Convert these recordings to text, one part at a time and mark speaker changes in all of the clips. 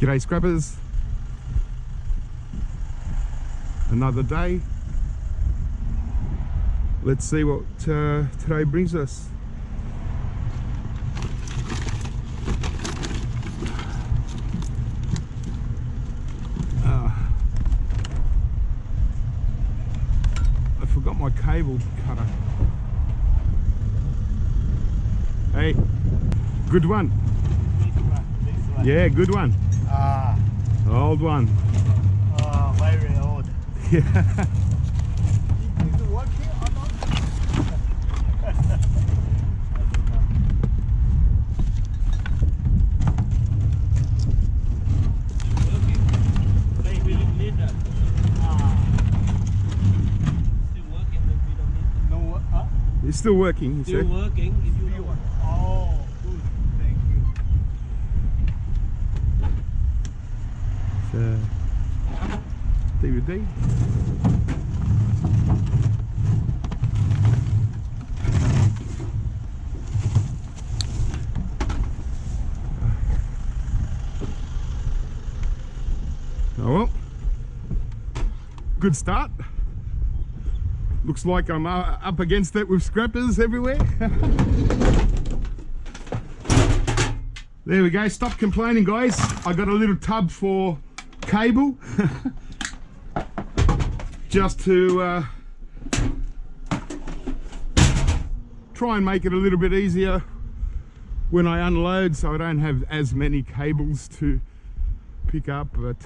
Speaker 1: G'day scrappers, another day. Let's see what today brings us. I forgot my cable cutter. Hey, good one. This one. Yeah, good one. Old one.
Speaker 2: Oh, very old.
Speaker 1: Yeah.
Speaker 2: Is it working or not? I don't know. They really need that. Still working, but we don't need it. No,
Speaker 1: It's still working, you
Speaker 2: still
Speaker 1: said?
Speaker 2: working if you want. Oh, good. Thank you.
Speaker 1: DVD. Oh well, good start. Looks like I'm up against it with scrappers everywhere. There we go, stop complaining guys. I got a little tub for cable just to try and make it a little bit easier when I unload, so I don't have as many cables to pick up, but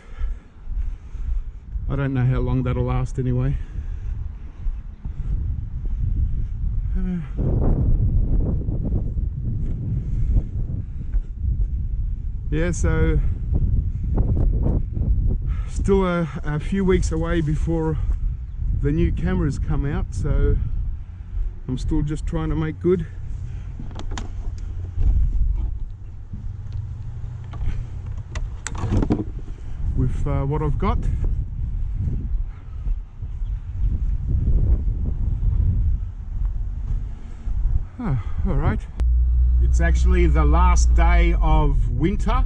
Speaker 1: I don't know how long that'll last anyway. Yeah, so still a few weeks away before the new cameras come out, so I'm still just trying to make good. With what I've got. All right. It's actually the last day of winter,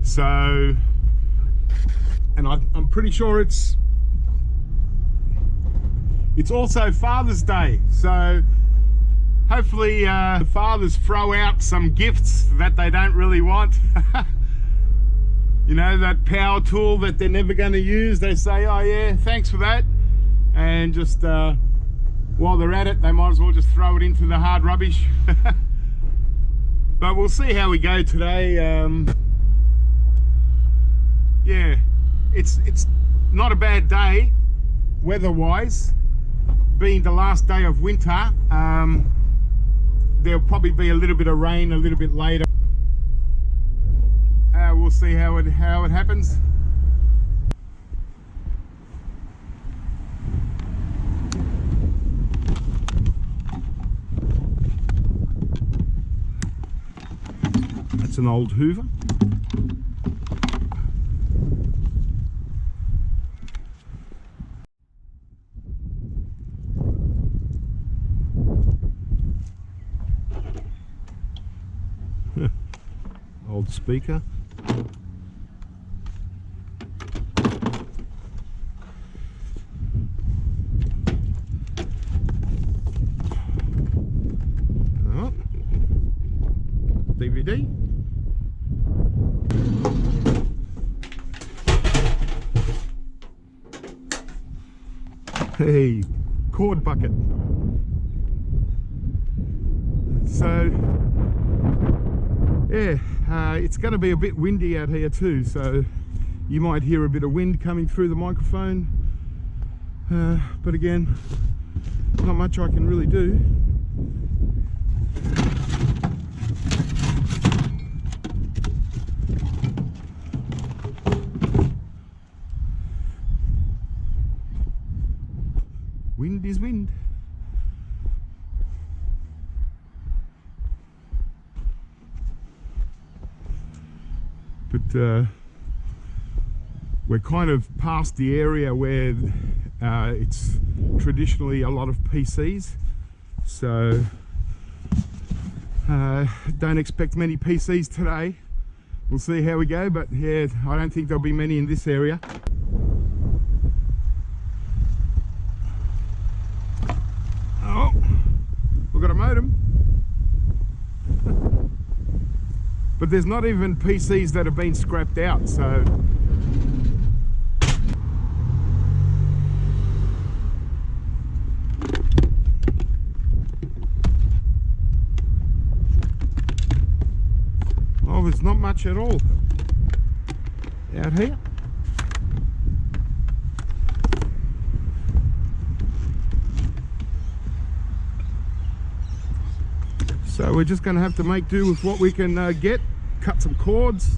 Speaker 1: so, and I'm pretty sure it's also Father's Day, so hopefully fathers throw out some gifts that they don't really want. You know, that power tool that they're never going to use, they say, oh yeah, thanks for that, and just while they're at it, they might as well just throw it into the hard rubbish. But we'll see how we go today. Yeah, it's not a bad day weather-wise, being the last day of winter. There'll probably be a little bit of rain a little bit later. We'll see how it happens. That's an old Hoover. Old speaker. Oh. DVD. Hey, cord bucket. So yeah, it's going to be a bit windy out here too, so you might hear a bit of wind coming through the microphone, but again, not much I can really do. Wind is wind. But we're kind of past the area where it's traditionally a lot of PCs, so don't expect many PCs today, we'll see how we go, but yeah, I don't think there'll be many in this area. Oh, we've got a modem. But there's not even PCs that have been scrapped out, so oh, there's not much at all out here. So we're just going to have to make do with what we can get, cut some cords.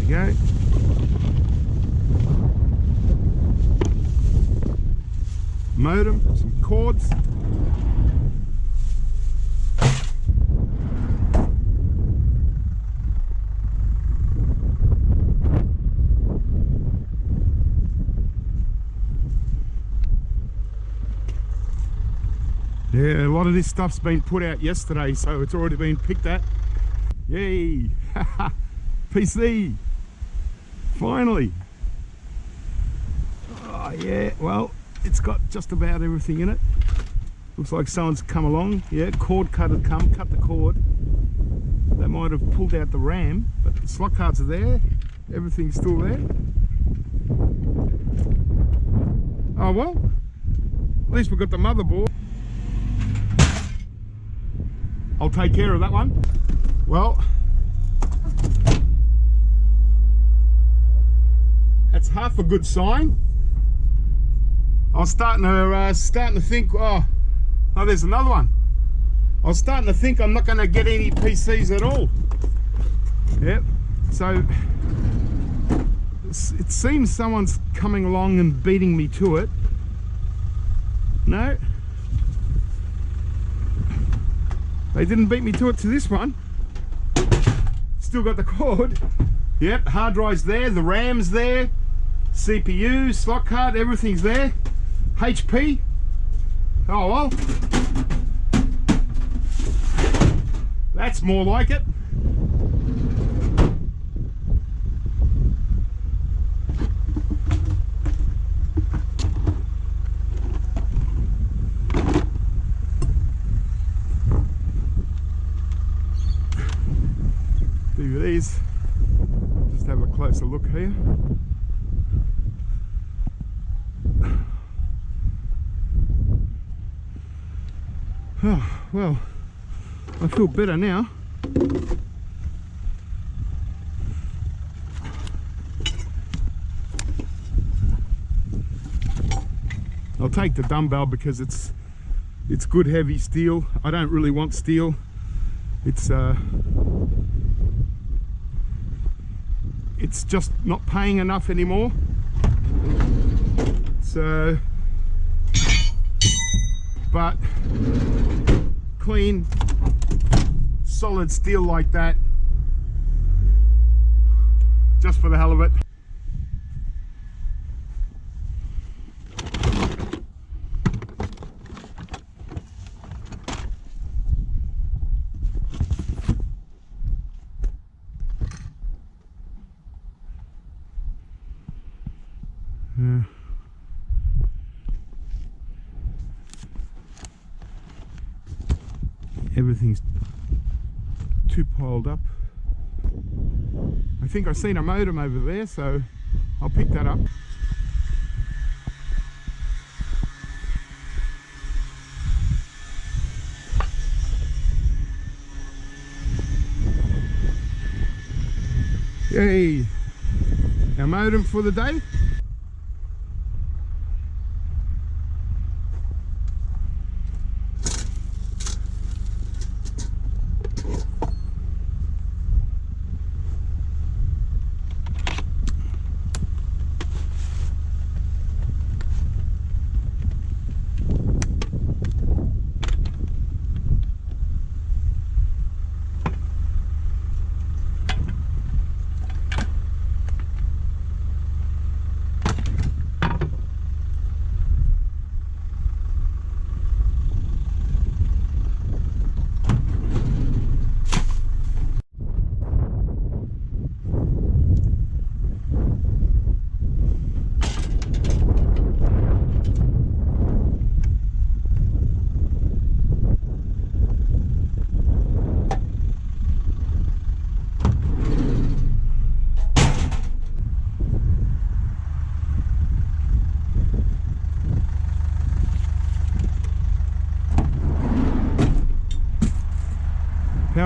Speaker 1: There we go. Modem, some cords. Yeah, a lot of this stuff's been put out yesterday, so it's already been picked at. Yay! PC! Finally! Oh yeah, well, it's got just about everything in it. Looks like someone's come along. Yeah, cord cutter cut the cord. They might have pulled out the RAM, but the slot cards are there. Everything's still there. Oh well, at least we've got the motherboard. I'll take care of that one. Well, that's half a good sign. I was starting to think, oh, there's another one. I was starting to think I'm not going to get any PCs at all. Yep. So it seems someone's coming along and beating me to it. No, they didn't beat me to it to this one. Still got the cord. Yep. Hard drive's there. The RAM's there. CPU, slot card, everything's there. HP. Oh well, that's more like it. DVDs. Just have a closer look here. Oh, well, I feel better now. I'll take the dumbbell because it's good heavy steel. I don't really want steel. It's just not paying enough anymore. So, but clean, solid steel like that, just for the hell of it. Yeah. Everything's too piled up. I think I've seen a modem over there, so I'll pick that up. Yay! Our modem for the day.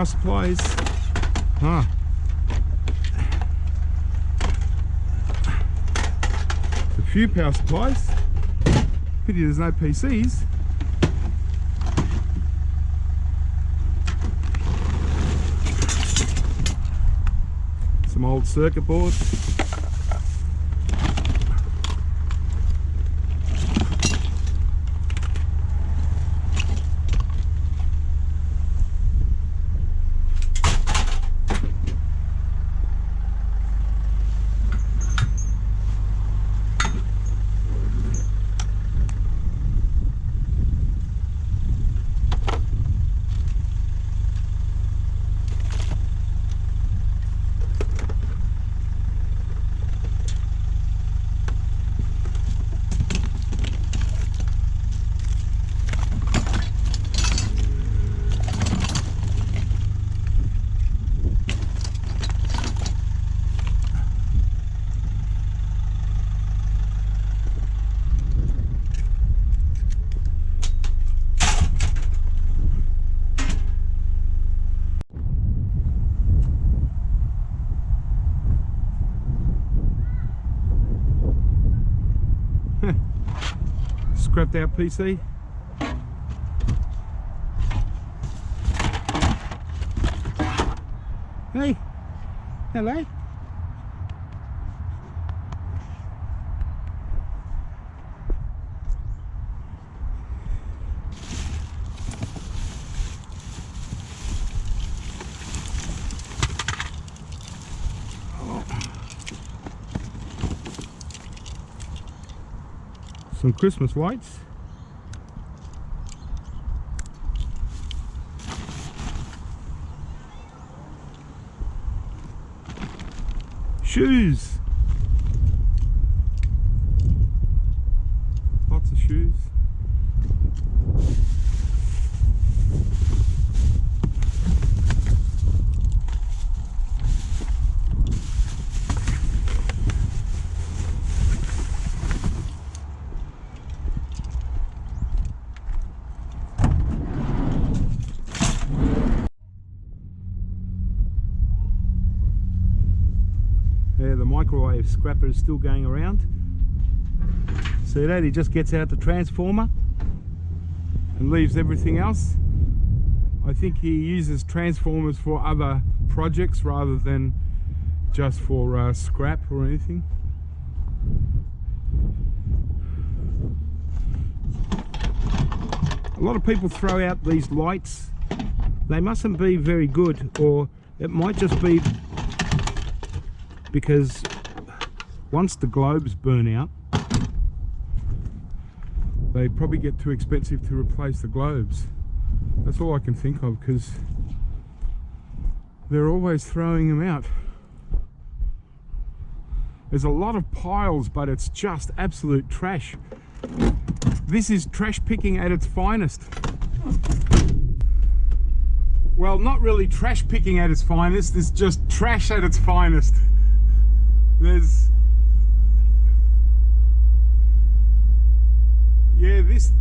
Speaker 1: supplies. Huh. A few power supplies. Pity there's no PCs. Some old circuit boards. Scrapped out PC. Hey, hello. Some Christmas lights. Shoes. Lots of shoes. Yeah, the microwave scrapper is still going around. See that? He just gets out the transformer and leaves everything else. I think he uses transformers for other projects rather than just for scrap or anything. A lot of people throw out these lights. They mustn't be very good, or it might just be because once the globes burn out, they probably get too expensive to replace the globes. That's all I can think of, because they're always throwing them out. There's a lot of piles, but it's just absolute trash. This is trash picking at its finest. Well, not really trash picking at its finest, it's just trash at its finest. There's, yeah, this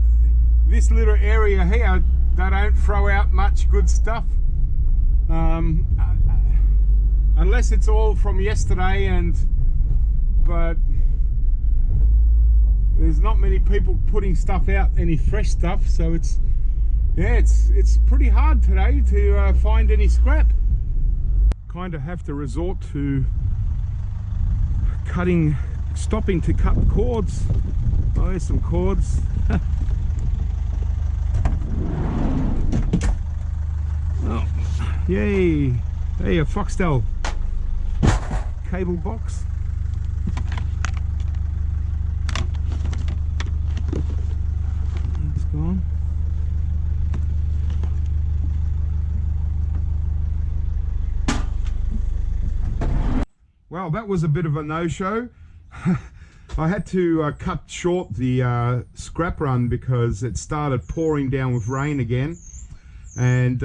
Speaker 1: little area here, they don't throw out much good stuff, unless it's all from yesterday, but there's not many people putting stuff out, any fresh stuff, so it's pretty hard today to find any scrap. Kind of have to resort to stopping to cut cords. Oh, there's some cords. Oh, yay! Hey, a Foxtel cable box. It's gone. Well, that was a bit of a no-show. I had to cut short the scrap run because it started pouring down with rain again, and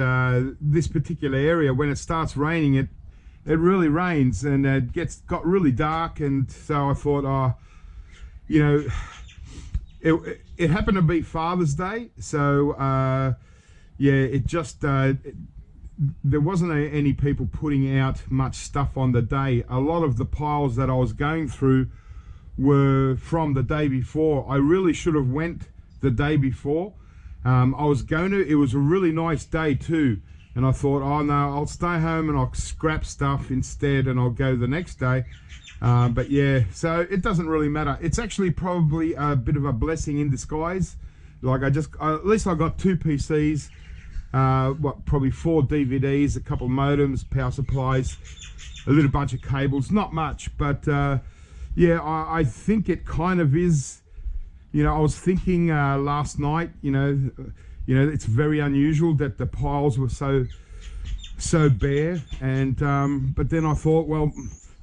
Speaker 1: this particular area, when it starts raining, it really rains, and it got really dark, and so I thought, oh, you know, it happened to be Father's Day, so yeah, it just there wasn't any people putting out much stuff on the day. A lot of the piles that I was going through were from the day before. I really should have went the day before. I was going to, it was a really nice day too, and I thought, oh no, I'll stay home and I'll scrap stuff instead and I'll go the next day. But yeah, so it doesn't really matter. It's actually probably a bit of a blessing in disguise. Like at least I got 2 PCs, probably 4 DVDs, a couple of modems, power supplies, a little bunch of cables, not much, but yeah, I think it kind of is. You know, I was thinking last night, you know, it's very unusual that the piles were so bare, and but then I thought, well,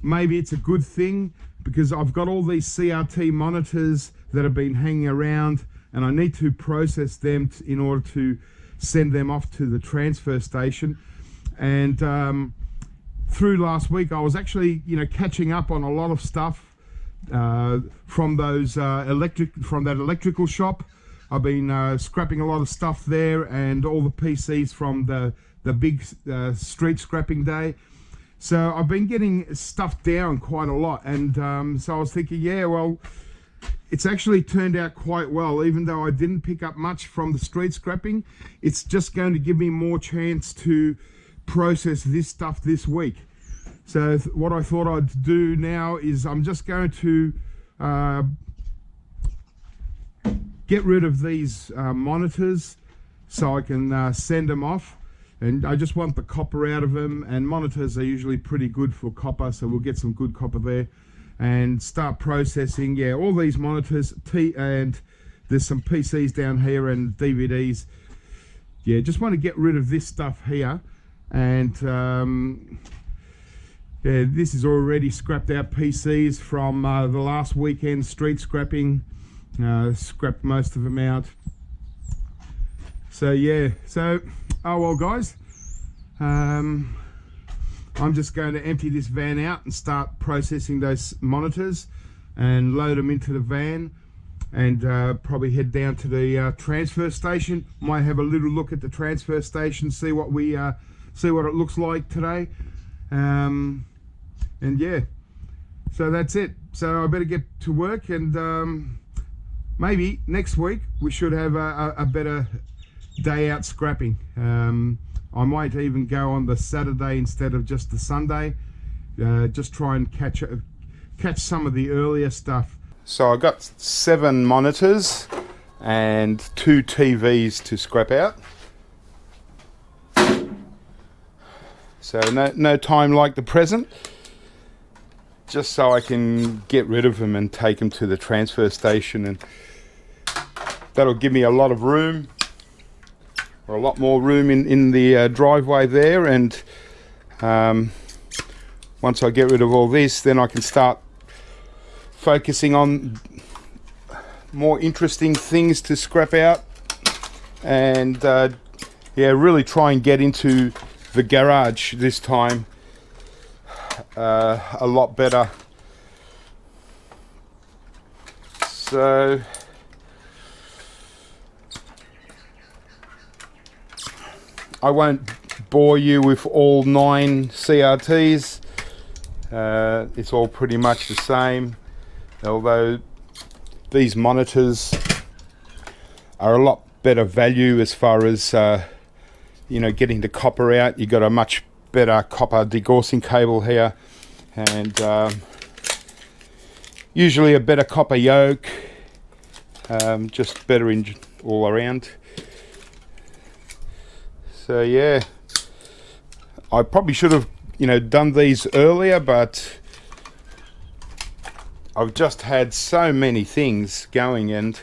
Speaker 1: maybe it's a good thing, because I've got all these CRT monitors that have been hanging around, and I need to process them in order to send them off to the transfer station. And through last week, I was actually, you know, catching up on a lot of stuff from those from that electrical shop. I've been scrapping a lot of stuff there, and all the PCs from the big street scrapping day. So I've been getting stuff down quite a lot, and so I was thinking, yeah, well, it's actually turned out quite well. Even though I didn't pick up much from the street scrapping, it's just going to give me more chance to process this stuff this week. So what I thought I'd do now is I'm just going to get rid of these monitors so I can send them off. And I just want the copper out of them, and monitors are usually pretty good for copper, so we'll get some good copper there and start processing. Yeah, all these monitors, and there's some PCs down here and DVDs. Yeah, just want to get rid of this stuff here. And yeah, this is already scrapped out PCs from the last weekend street scrapping. Scrapped most of them out. So yeah, so oh well guys, I'm just going to empty this van out and start processing those monitors and load them into the van, and probably head down to the transfer station. Might have a little look at the transfer station, see what it looks like today. And yeah, so that's it. So I better get to work, and maybe next week we should have a better day out scrapping. I might even go on the Saturday instead of just the Sunday. Just try and catch some of the earlier stuff. So I got 7 monitors and 2 TVs to scrap out. So no time like the present, just so I can get rid of them and take them to the transfer station, and that'll give me a lot of room, or a lot more room in the driveway there. And once I get rid of all this, then I can start focusing on more interesting things to scrap out, and yeah, really try and get into the garage this time a lot better. So I won't bore you with all 9 CRTs. It's all pretty much the same, although these monitors are a lot better value as far as you know, getting the copper out. You got a much better copper degaussing cable here, and usually a better copper yoke, just better all around. So yeah, I probably should have, you know, done these earlier, but I've just had so many things going, and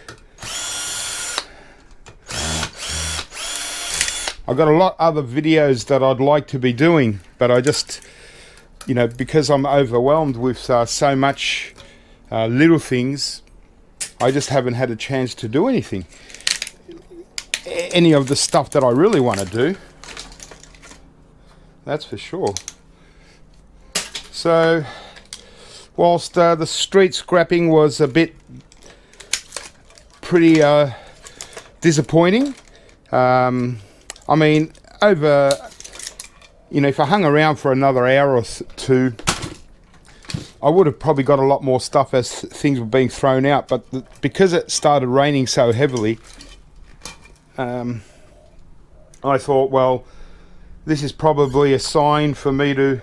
Speaker 1: I've got a lot other videos that I'd like to be doing, but I just, you know, because I'm overwhelmed with so much little things, I just haven't had a chance to do anything. Any of the stuff that I really want to do, that's for sure. So whilst the street scrapping was a bit pretty disappointing, I mean, over you know, if I hung around for another hour or two, I would have probably got a lot more stuff as things were being thrown out. But because it started raining so heavily, I thought, well, this is probably a sign for me to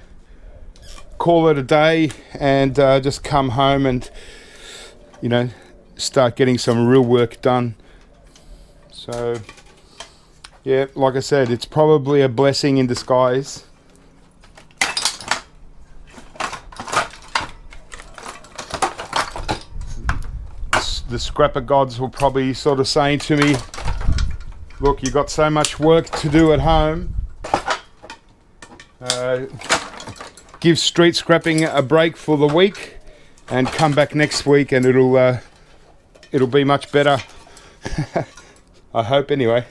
Speaker 1: call it a day and just come home and, you know, start getting some real work done. So yeah, like I said, it's probably a blessing in disguise. The scrapper gods were probably sort of saying to me, look, you got so much work to do at home, give street scrapping a break for the week and come back next week and it'll be much better. I hope anyway.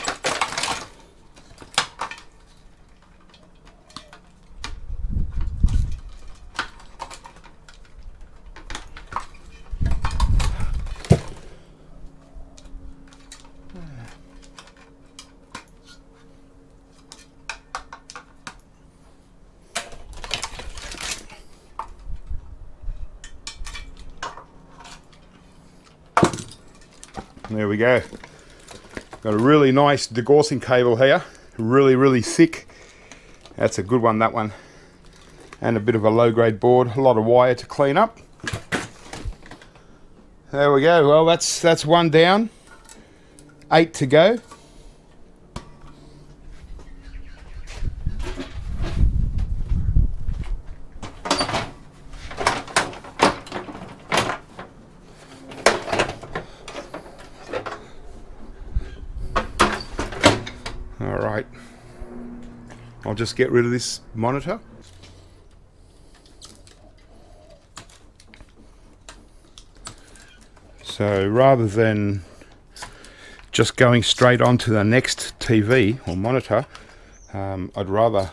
Speaker 1: There we go. Got a really nice degaussing cable here, really thick. That's a good one, that one. And a bit of a low grade board, a lot of wire to clean up. There we go. Well, that's one down, 8 to go. Alright, I'll just get rid of this monitor. So rather than just going straight on to the next TV or monitor, I'd rather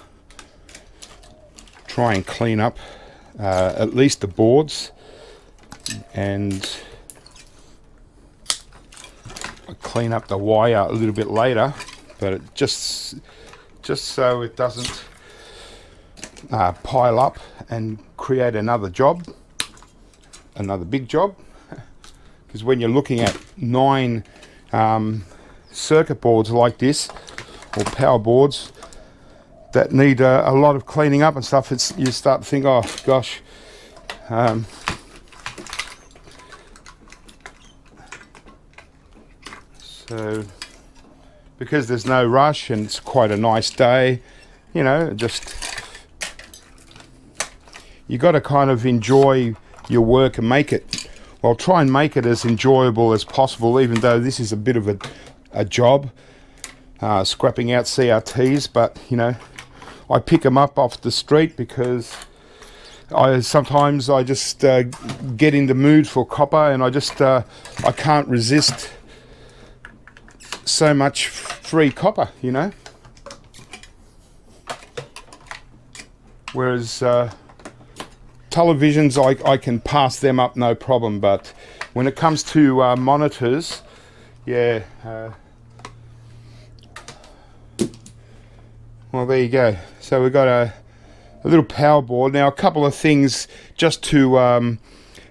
Speaker 1: try and clean up at least the boards, and clean up the wire a little bit later. But it just so it doesn't pile up and create another job, another big job. Because when you're looking at 9 circuit boards like this, or power boards that need a lot of cleaning up and stuff, you start to think, oh gosh. So because there's no rush and it's quite a nice day, you know, just you got to kind of enjoy your work and make it, well, try and make it as enjoyable as possible, even though this is a bit of a job, scrapping out CRTs. But you know, I pick them up off the street because sometimes I just get in the mood for copper, and I can't resist so much free copper, you know. Whereas televisions, I can pass them up no problem, but when it comes to monitors, yeah. Well, there you go. So we've got a little power board. Now, a couple of things just to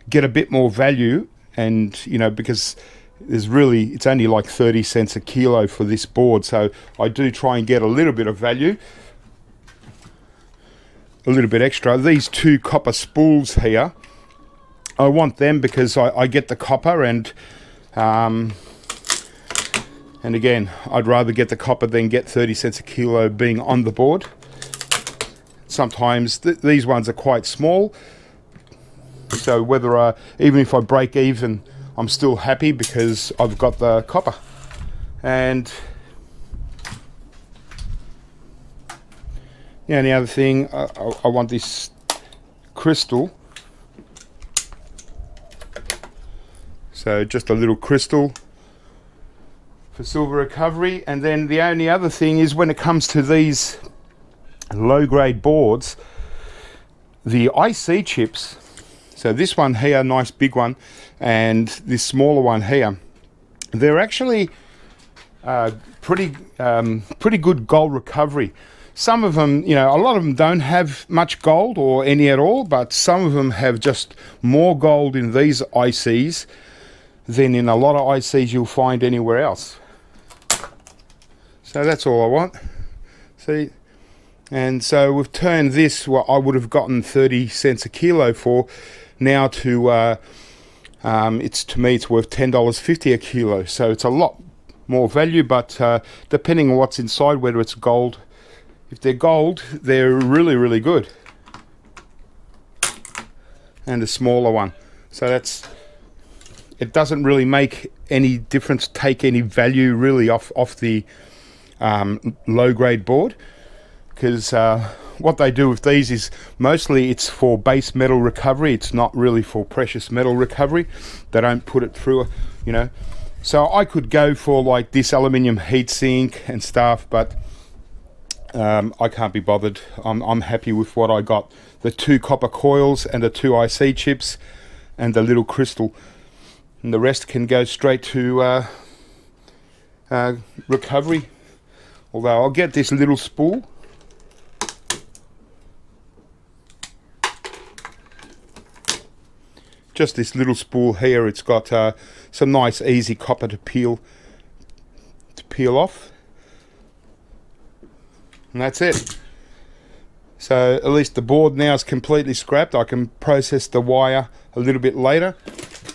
Speaker 1: get a bit more value, and you know, because it's only like 30 cents a kilo for this board, so I do try and get a little bit of value, a little bit extra. These 2 copper spools here, I want them because I get the copper, and again, I'd rather get the copper than get 30 cents a kilo being on the board. Sometimes these ones are quite small, so whether even if I break even, I'm still happy because I've got the copper. And yeah, the other thing, I want this crystal. So just a little crystal for silver recovery. And then the only other thing is, when it comes to these low grade boards, the IC chips, so this one here, nice big one, and this smaller one here, they're actually pretty good gold recovery. some of them, you know, a lot of them don't have much gold or any at all, but some of them have just more gold in these ICs than in a lot of ICs you'll find anywhere else. So that's all I want. See? And so we've turned this, what I would have gotten 30 cents a kilo for, now to, to me it's worth $10.50 a kilo. So it's a lot more value, but depending on what's inside, whether it's gold, if they're gold, they're really, really good. And a smaller one. So that's, it doesn't really make any difference, take any value really off the low grade board, because what they do with these is mostly it's for base metal recovery. It's not really for precious metal recovery. They don't put it through, you know. So I could go for like this aluminium heatsink and stuff, but I can't be bothered. I'm happy with what I got. The 2 copper coils and the 2 IC chips and the little crystal. And the rest can go straight to recovery. Although I'll get this little spool. Just this little spool here. It's got some nice easy copper to peel off. And that's it. So at least the board now is completely scrapped. I can process the wire a little bit later.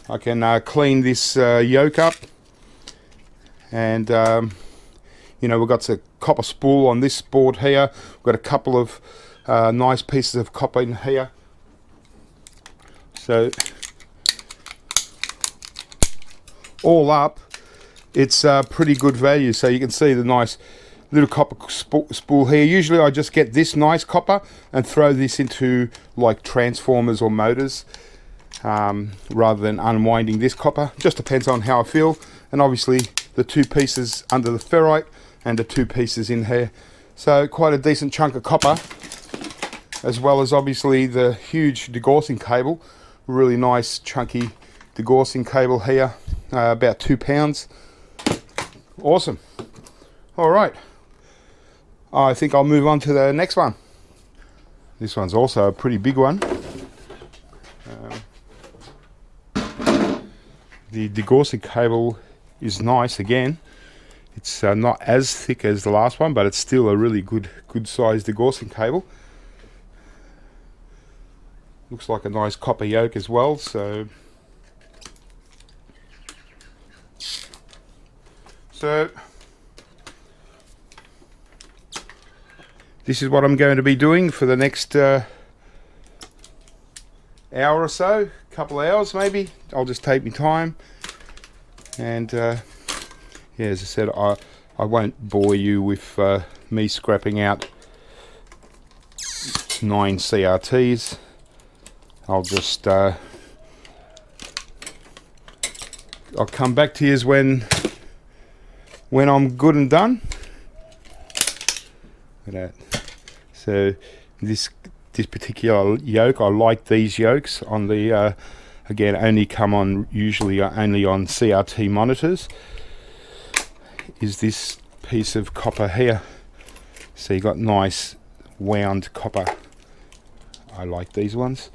Speaker 1: I can clean this yoke up. And you know, we've got a copper spool on this board here. We've got a couple of nice pieces of copper in here. So all up, it's pretty good value. So you can see the nice little copper spool here. Usually I just get this nice copper and throw this into like transformers or motors, rather than unwinding this copper. Just depends on how I feel. And obviously the 2 pieces under the ferrite and the 2 pieces in here. So quite a decent chunk of copper, as well as obviously the huge degaussing cable. Really nice chunky degaussing cable here, about 2 pounds. Awesome. All right, I think I'll move on to the next one. This one's also a pretty big one. The degaussing cable is nice again. It's not as thick as the last one, but it's still a really good sized degaussing cable. Looks like a nice copper yoke as well. So this is what I'm going to be doing for the next hour or so, couple of hours maybe. I'll just take my time, and yeah, as I said, I won't bore you with me scrapping out 9 CRTs. I'll just I'll come back to you when I'm good and done. Look at that. So this particular yoke, I like these yokes on the again, only come on usually only on CRT monitors, is this piece of copper here. So you got nice wound copper. I like these ones.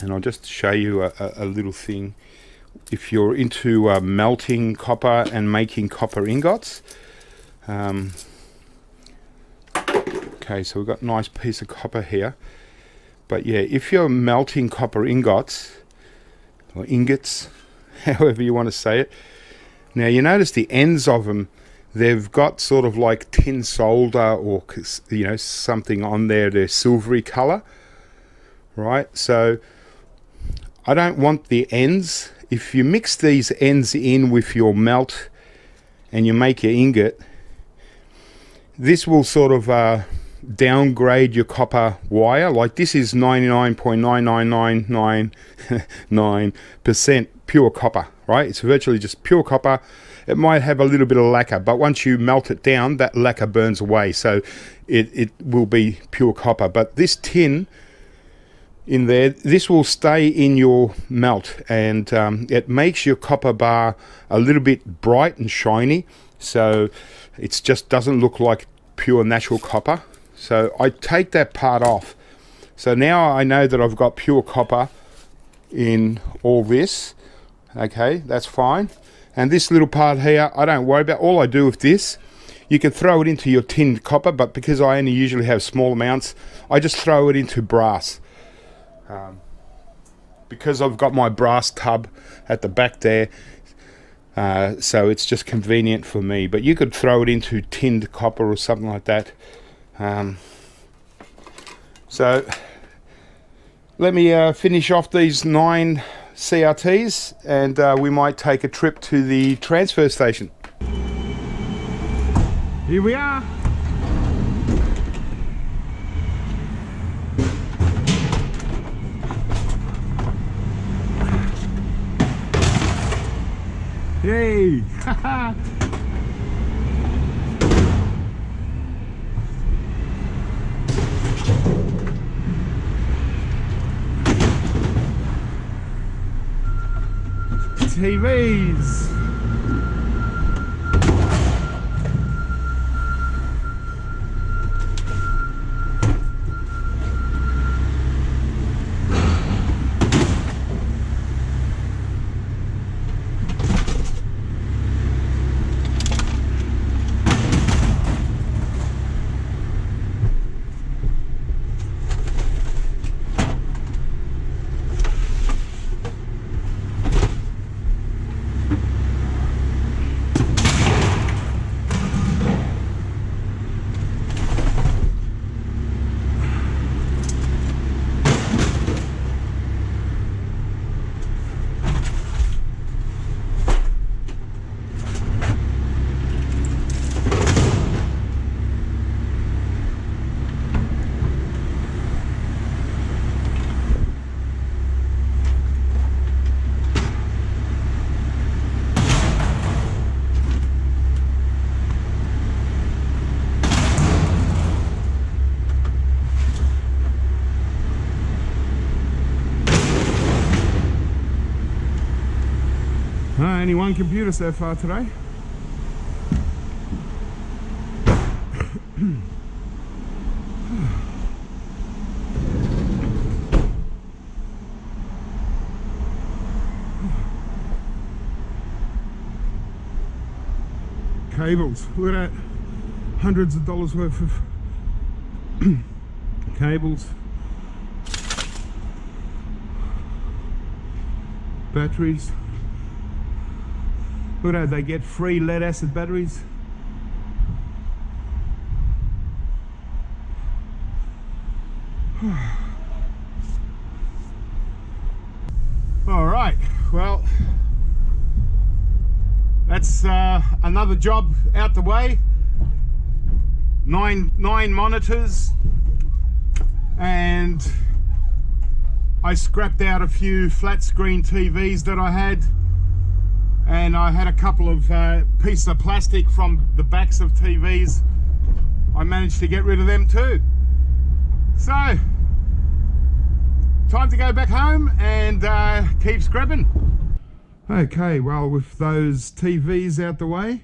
Speaker 1: And I'll just show you a little thing. If you're into melting copper and making copper ingots, okay, so we've got a nice piece of copper here. But yeah, if you're melting copper ingots, or ingots, however you want to say it, now you notice the ends of them, they've got sort of like tin solder, or you know, something on there, they're silvery color, right? So I don't want the ends. If you mix these ends in with your melt and you make your ingot, this will sort of downgrade your copper wire. Like this is 99.99999% pure copper, right? It's virtually just pure copper. It might have a little bit of lacquer, but once you melt it down, that lacquer burns away, so it will be pure copper. But this tin in there. This will stay in your melt, and it makes your copper bar a little bit bright and shiny, so it just doesn't look like pure natural copper. So I take that part off. So now I know that I've got pure copper in all this. Okay, that's fine. And this little part here, I don't worry about. All I do with this, you can throw it into your tinned copper, but because I only usually have small amounts, I just throw it into brass. Because I've got my brass tub at the back there, so it's just convenient for me. But you could throw it into tinned copper or something like that. So let me finish off these 9 CRTs, and we might take a trip to the transfer station. Here we are. Yay! TVs. Only one computer so far today. Cables, look at that, hundreds of dollars worth of cables, batteries. Look at that, they get free lead acid batteries. All right, well, that's another job out the way. Nine monitors, and I scrapped out a few flat screen TVs that I had, and I had a couple of pieces of plastic from the backs of TVs. I managed to get rid of them too. So, time to go back home and keep scrapping. Okay, well, with those TVs out the way,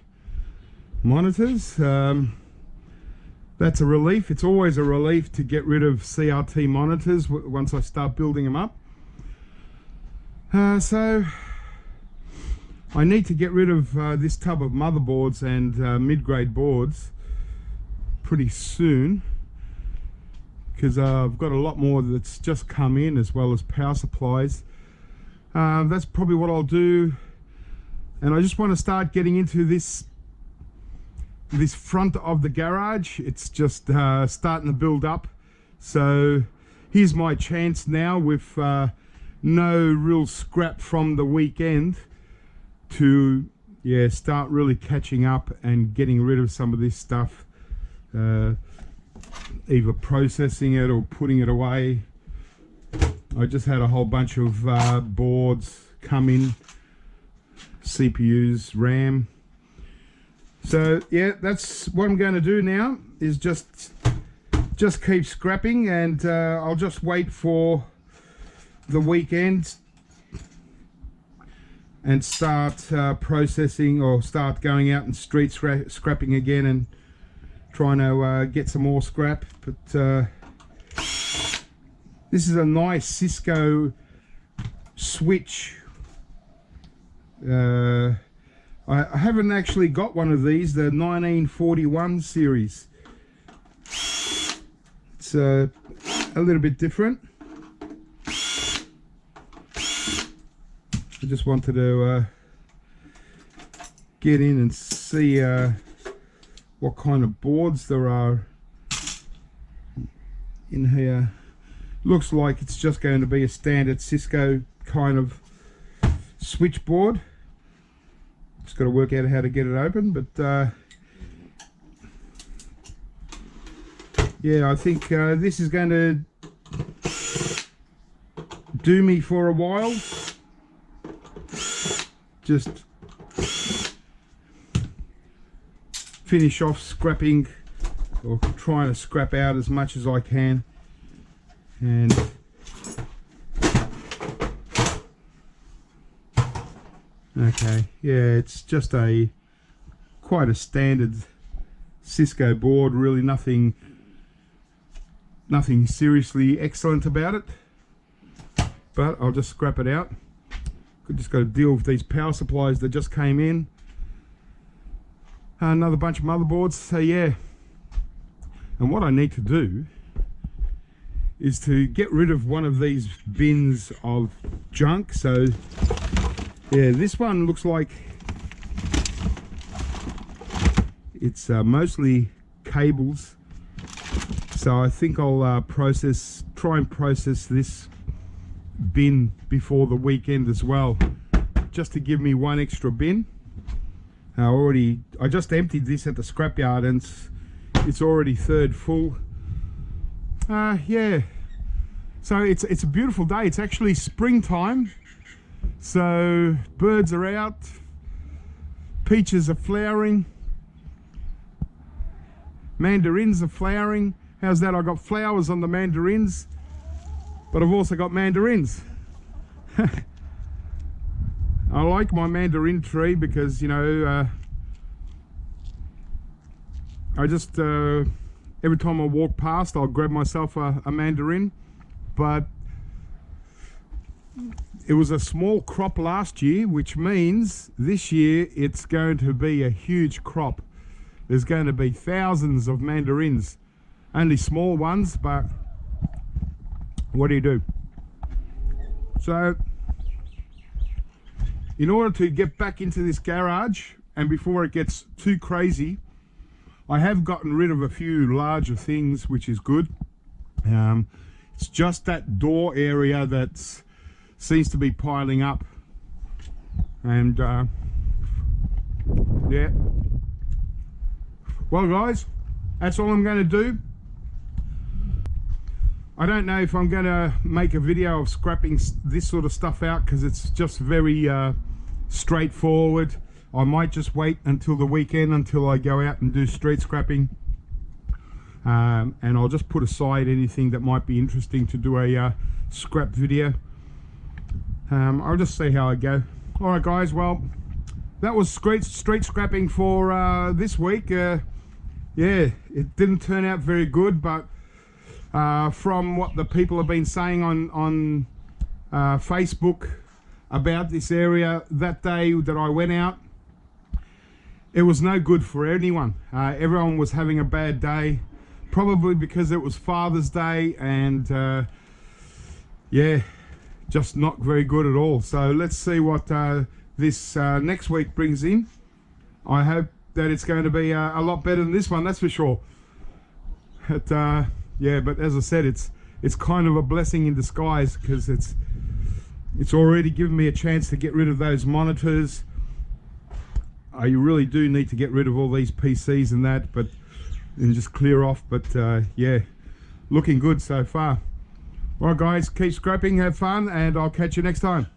Speaker 1: monitors, that's a relief. It's always a relief to get rid of CRT monitors once I start building them up. So I need to get rid of this tub of motherboards and mid-grade boards pretty soon, because I've got a lot more that's just come in, as well as power supplies. That's probably what I'll do, and I just want to start getting into this front of the garage. It's just starting to build up, so here's my chance now, with no real scrap from the weekend, to start really catching up and getting rid of some of this stuff, either processing it or putting it away. I just had a whole bunch of boards come in, CPUs, RAM. So yeah, that's what I'm going to do now, is just keep scrapping, and I'll just wait for the weekend and start processing, or start going out and street scrapping again and trying to get some more scrap. But this is a nice Cisco switch. I haven't actually got one of these, the 1941 series. It's a little bit different. I just wanted to get in and see what kind of boards there are in here. Looks like it's just going to be a standard Cisco kind of switchboard. Just got to work out how to get it open, but yeah, I think this is going to do me for a while. Just finish off scrapping, or trying to scrap out as much as I can. And okay, yeah, it's just quite a standard Cisco board, really nothing seriously excellent about it, but I'll just scrap it out. Just got to deal with these power supplies that just came in, another bunch of motherboards. So yeah, and what I need to do is to get rid of one of these bins of junk. So yeah, this one looks like it's mostly cables, so I think I'll try and process this bin before the weekend as well, just to give me one extra bin. I just emptied this at the scrapyard and it's already third full. Yeah, so it's a beautiful day. It's actually springtime, so birds are out, peaches are flowering, mandarins are flowering. How's that? I got flowers on the mandarins, but I've also got mandarins. I like my mandarin tree because, you know, I just every time I walk past I'll grab myself a mandarin. But it was a small crop last year, which means this year it's going to be a huge crop. There's going to be thousands of mandarins, only small ones, but what do? So in order to get back into this garage, and before it gets too crazy, I have gotten rid of a few larger things, which is good. It's just that door area that seems to be piling up, and yeah, well guys, that's all I'm going to do. I don't know if I'm going to make a video of scrapping this sort of stuff out, because it's just very straightforward. I might just wait until the weekend, until I go out and do street scrapping, and I'll just put aside anything that might be interesting to do a scrap video. I'll just see how I go. Alright guys, well, that was street scrapping for this week. Yeah, it didn't turn out very good, but from what the people have been saying on Facebook about this area that day that I went out, it was no good for anyone. Everyone was having a bad day, probably because it was Father's Day, and yeah, just not very good at all. So let's see what this next week brings in. I hope that it's going to be a lot better than this one, that's for sure. But yeah, but as I said, it's kind of a blessing in disguise, because it's already given me a chance to get rid of those monitors. I really do need to get rid of all these PCs and that, and just clear off. But yeah, looking good so far. Alright guys, keep scrapping, have fun, and I'll catch you next time.